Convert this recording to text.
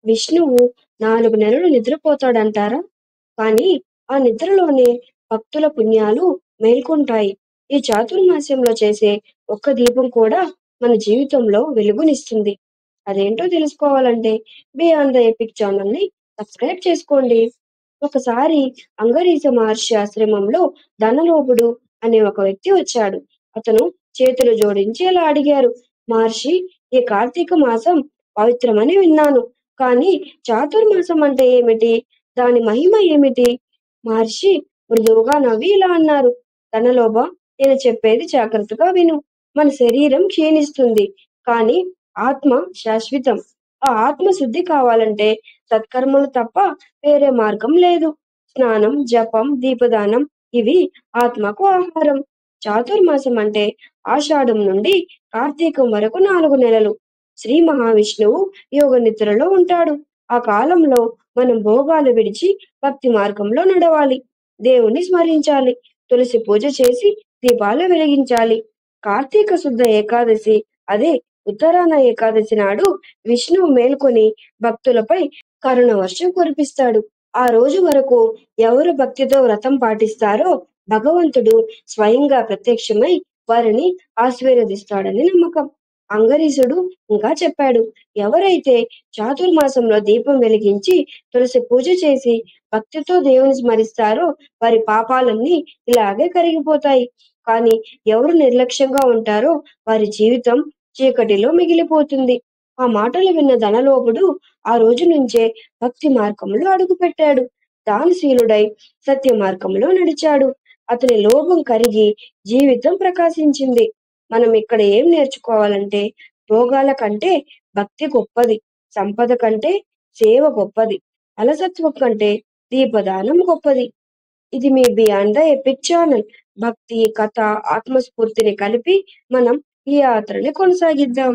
విష్ణువు 4 నెలలు నిద్రపోతాడంటారా? కానీ ఆ నిద్రలోనే భక్తుల పుణ్యాలు మేల్కొంటాయి. ఈ చాతుర్మాస్యంలో చేసే ఒక్క దీపం కూడా మన జీవితంలో వెలుగునిస్తుంది. అదేంటో తెలుసుకోవాలంటే బియాండ్ ద ఎపిక్ ఛానల్‌ని సబ్స్క్రైబ్ చేసుకోండి. ఒకసారి అంగరీష మహర్షి ఆశ్రమంలో ధనలోపుడు అనే ఒక వ్యక్తి వచ్చాడు. అతను చేతులు జోడించి ఇలా అడిగారు, మహర్షి, ఈ కార్తీక మాసం పవిత్రమని విన్నాను. కానీ చాతుర్మాసం అంటే ఏమిటి? దాని మహిమ ఏమిటి? మహర్షి మృదువుగా నవ్వి ఇలా అన్నారు, ధనలోభ, నేను చెప్పేది జాగ్రత్తగా విను. మన శరీరం క్షీణిస్తుంది, కానీ ఆత్మ శాశ్వతం. ఆ ఆత్మ శుద్ధి కావాలంటే సత్కర్మలు తప్ప వేరే మార్గం లేదు. స్నానం, జపం, దీపదానం ఇవి ఆత్మకు ఆహారం. చాతుర్మాసం అంటే ఆషాఢం నుండి కార్తీకం వరకు 4 నెలలు. శ్రీ మహావిష్ణువు యోగ నిద్రలో ఉంటాడు. ఆ కాలంలో మనం భోగాలు విడిచి భక్తి మార్గంలో నడవాలి. దేవుణ్ణి స్మరించాలి. తులసి పూజ చేసి దీపాలు వెలిగించాలి. కార్తీక శుద్ధ ఏకాదశి, అదే ఉత్తరాయణ ఏకాదశి నాడు విష్ణువు మేల్కొని భక్తులపై కరుణ వర్షం కురిపిస్తాడు. ఆ రోజు వరకు ఎవరు భక్తితో వ్రతం పాటిస్తారో భగవంతుడు స్వయంగా ప్రత్యక్షమై వారిని ఆశీర్వదిస్తాడని నమ్మకం. అంగరీషుడు ఇంకా చెప్పాడు, ఎవరైతే చాతుర్మాసంలో దీపం వెలిగించి తులసి పూజ చేసి భక్తితో దేవుని స్మరిస్తారో వారి పాపాలన్నీ ఇలాగే కరిగిపోతాయి. కానీ ఎవరు నిర్లక్ష్యంగా ఉంటారో వారి జీవితం చీకటిలో మిగిలిపోతుంది. ఆ మాటలు విన్న ధనలోపుడు ఆ రోజు నుంచే భక్తి మార్గంలో అడుగుపెట్టాడు. దానశీలుడై సత్య మార్గంలో నడిచాడు. అతని లోభం కరిగి జీవితం ప్రకాశించింది. మనం ఇక్కడ ఏం నేర్చుకోవాలంటే, భోగాల కంటే భక్తి గొప్పది, సంపద కంటే సేవ గొప్పది, అలసత్వం కంటే దీపదానం గొప్పది. ఇది మీ బియాండ్ ద ఎపిక్ ఛానల్. భక్తి, కథ, ఆత్మస్ఫూర్తిని కలిపి మనం ఈ యాత్రని కొనసాగిద్దాం.